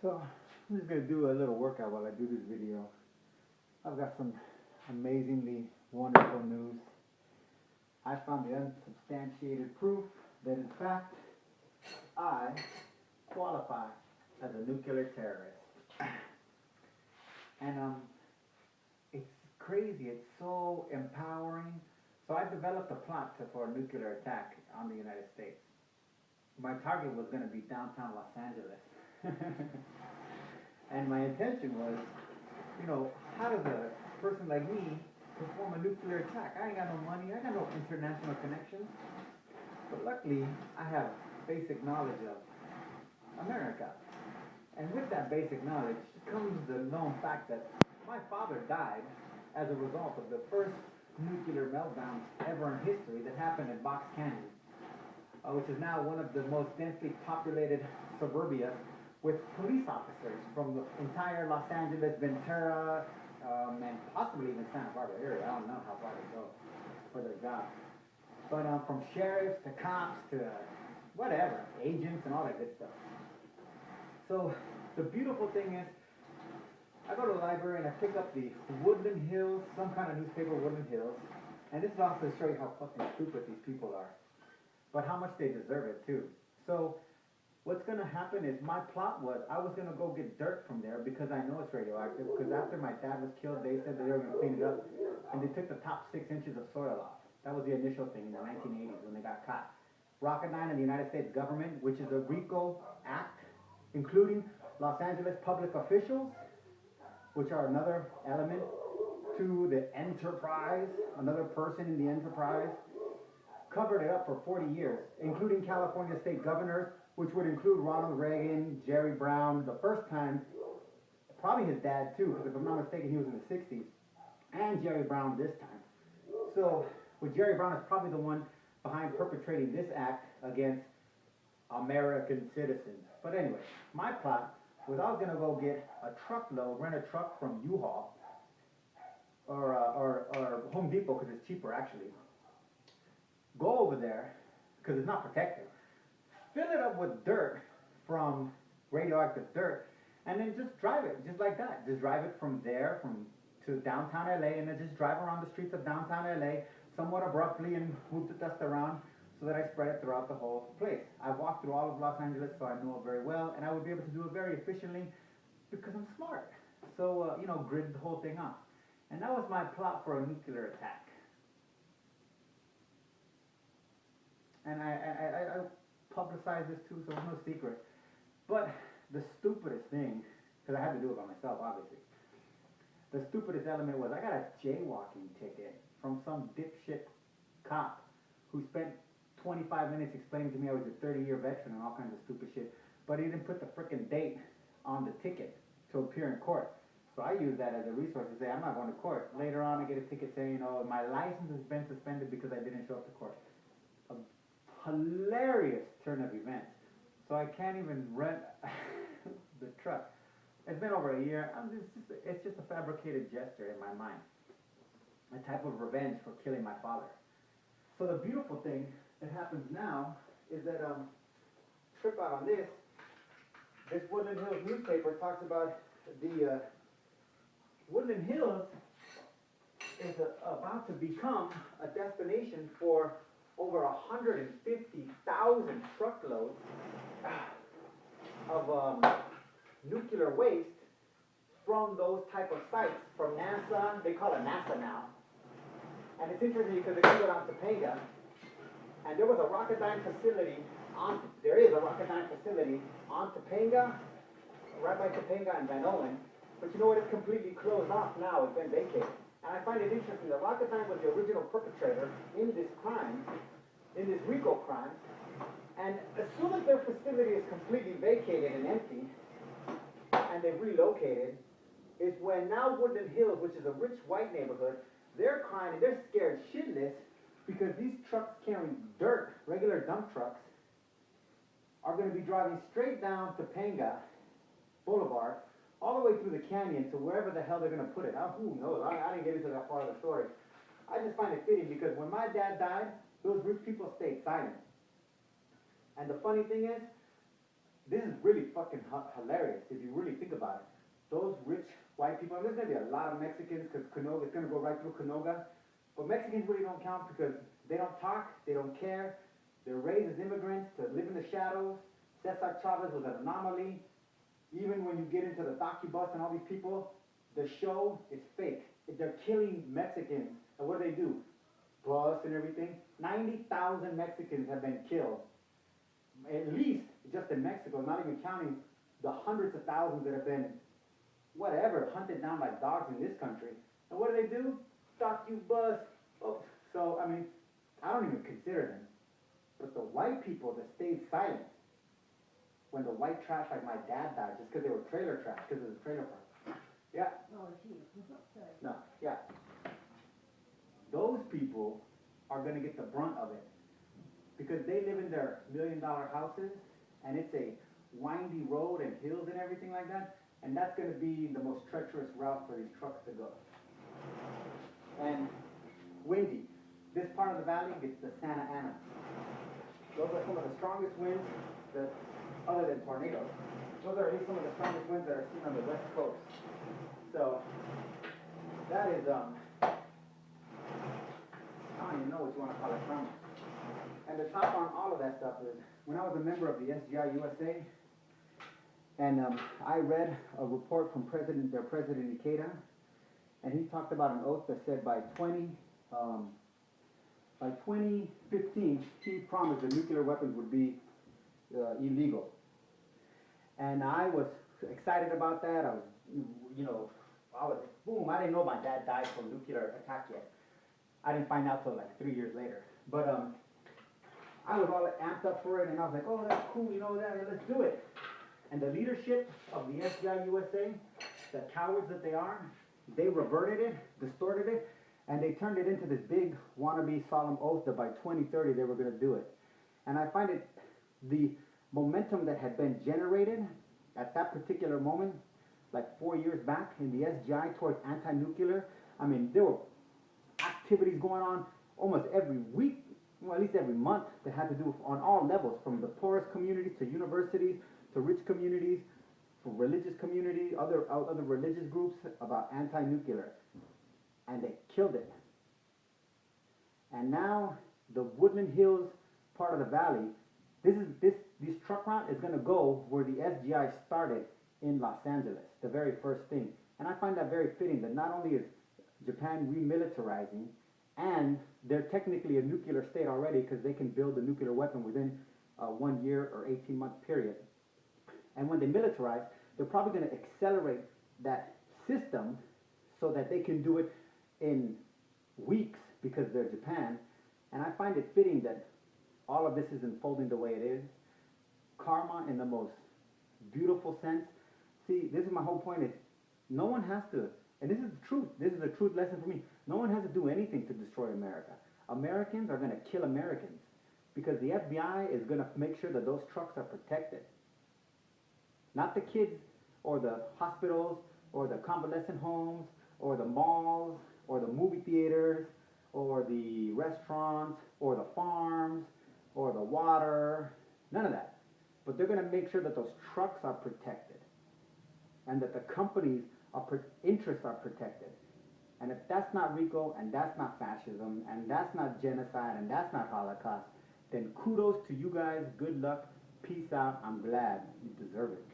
So I'm just gonna do a little workout while I do this video. I've got some amazingly wonderful news. I found the unsubstantiated proof that in fact I qualify as a nuclear terrorist. And it's crazy, it's so empowering. So I developed a plot for a nuclear attack on the United States. My target was going to be downtown Los Angeles. And my intention was, how does a person like me perform a nuclear attack? I ain't got no money, I got no international connections. But luckily, I have basic knowledge of America. And with that basic knowledge comes the known fact that my father died as a result of the first nuclear meltdown ever in history that happened in Box Canyon, which is now one of the most densely populated suburbia with police officers from the entire Los Angeles, Ventura, and possibly even Santa Barbara area. I don't know how far they go for their jobs. But from sheriffs to cops to whatever, agents and all that good stuff. So the beautiful thing is, I go to the library and I pick up the Woodland Hills, some kind of newspaper, Woodland Hills. And this is also to show you how fucking stupid these people are. But how much they deserve it too. So what's going to happen is, my plot was I was going to go get dirt from there because I know it's radioactive. Because after my dad was killed, they said that they were going to clean it up. And they took the top 6 inches of soil off. That was the initial thing in the 1980s when they got caught. Rocketdyne and the United States government, which is a RICO act, including Los Angeles public officials, which are another element to the enterprise, another person in the enterprise, covered it up for 40 years, including California state governors, which would include Ronald Reagan, Jerry Brown, the first time, probably his dad too, because if I'm not mistaken, he was in the 60s, and Jerry Brown this time. So, Jerry Brown is probably the one behind perpetrating this act against American citizens. But anyway, my plot was I was going to go get a truckload, rent a truck from U-Haul, or Home Depot, because it's cheaper actually. Go over there, because it's not protected. Fill it up with dirt, from radioactive dirt, and then just drive it, just like that. Just drive it from there, to downtown LA, and then just drive around the streets of downtown LA, somewhat abruptly, and move the dust around, so that I spread it throughout the whole place. I've walked through all of Los Angeles, so I know it very well, and I would be able to do it very efficiently because I'm smart. So, grid the whole thing up. And that was my plot for a nuclear attack. And I publicized this too, so it's no secret. But the stupidest thing, because I had to do it by myself, obviously. The stupidest element was I got a jaywalking ticket from some dipshit cop who spent 25 minutes explaining to me I was a 30-year veteran and all kinds of stupid shit, but he didn't put the frickin' date on the ticket to appear in court. So I use that as a resource to say I'm not going to court. Later on I get a ticket saying, my license has been suspended because I didn't show up to court. A hilarious turn of events. So I can't even rent the truck. It's been over a year. It's just a fabricated gesture in my mind. A type of revenge for killing my father. So the beautiful thing that happens now is that, trip out on this Woodland Hills newspaper talks about the Woodland Hills is about to become a destination for over 150,000 truckloads of nuclear waste from those type of sites, from NASA. They call it NASA now. And it's interesting because if you go down to Topanga, and there is a Rocketdyne facility on Topanga, right by Topanga and Van Owen, but you know what, it's completely closed off now, it's been vacated. And I find it interesting that Rocketdyne was the original perpetrator in this crime, in this RICO crime, and as soon as their facility is completely vacated and empty, and they've relocated, is when now Woodland Hills, which is a rich white neighborhood, they're crying and they're scared shitless because these trucks carrying dirt, regular dump trucks, are going to be driving straight down Topanga Boulevard, all the way through the canyon to wherever the hell they're going to put it. Who knows? I didn't get into that part of the story. I just find it fitting because when my dad died, those rich people stayed silent. And the funny thing is, this is really fucking hilarious if you really think about it. Those rich white people, and there's gonna be a lot of Mexicans because Canoga, it's gonna go right through Canoga. But Mexicans really don't count because they don't talk, they don't care. They're raised as immigrants to live in the shadows. Cesar Chavez was an anomaly. Even when you get into the docu-bus and all these people, the show is fake. They're killing Mexicans. And what do? Bus and everything. 90,000 Mexicans have been killed. At least just in Mexico, not even counting the hundreds of thousands that have been, whatever, hunted down like dogs in this country. And what do? Docu-bus. Oh, so, I mean, I don't even consider them. But the white people that stayed silent when the white trash like my dad died just because they were trailer trash, because it was a trailer park. Yeah. Oh, gee. Sorry. No, yeah. Those people are going to get the brunt of it because they live in their $1 million houses and it's a windy road and hills and everything like that, and that's going to be the most treacherous route for these trucks to go. And windy. This part of the valley gets the Santa Ana. Those are some of the strongest winds that, other than tornadoes, those are at least some of the strongest winds that are seen on the west coast. So that is I don't even know what you want to call it from. And the top on all of that stuff is when I was a member of the SGI USA, and I read a report from their president Ikeda, and he talked about an oath that said by 2015, he promised that nuclear weapons would be illegal. And I was excited about that. I was, boom, I didn't know my dad died from nuclear attack yet. I didn't find out till like 3 years later. But I was all amped up for it, and I was like, oh, that's cool, let's do it. And the leadership of the SGI USA, the cowards that they are, they reverted it, distorted it, and they turned it into this big wannabe solemn oath that by 2030 they were going to do it. And I find it, the momentum that had been generated at that particular moment, like 4 years back in the SGI towards anti-nuclear, I mean, there were activities going on almost every week, well, at least every month, that had to do on all levels, from the poorest communities to universities to rich communities, for religious communities, other religious groups about anti-nuclear. And they killed it. And now the Woodland Hills part of the valley, this truck route is going to go where the SGI started in Los Angeles, the very first thing. And I find that very fitting that not only is Japan remilitarizing, and they're technically a nuclear state already because they can build a nuclear weapon within 1 year or 18-month period. And when they militarize, they're probably going to accelerate that system so that they can do it in weeks because they're Japan. And I find it fitting that all of this is unfolding the way it is. Karma in the most beautiful sense. See, this is my whole point, is no one has to, and this is the truth, this is a truth lesson for me, no one has to do anything to destroy America. Americans are going to kill Americans because the FBI is going to make sure that those trucks are protected. Not the kids or the hospitals or the convalescent homes or the malls or the movie theaters or the restaurants or the farms or the water, none of that. But they're going to make sure that those trucks are protected and that the companies' interests are protected. And if that's not RICO, and that's not fascism, and that's not genocide, and that's not Holocaust, then kudos to you guys, good luck, peace out, I'm glad, you deserve it.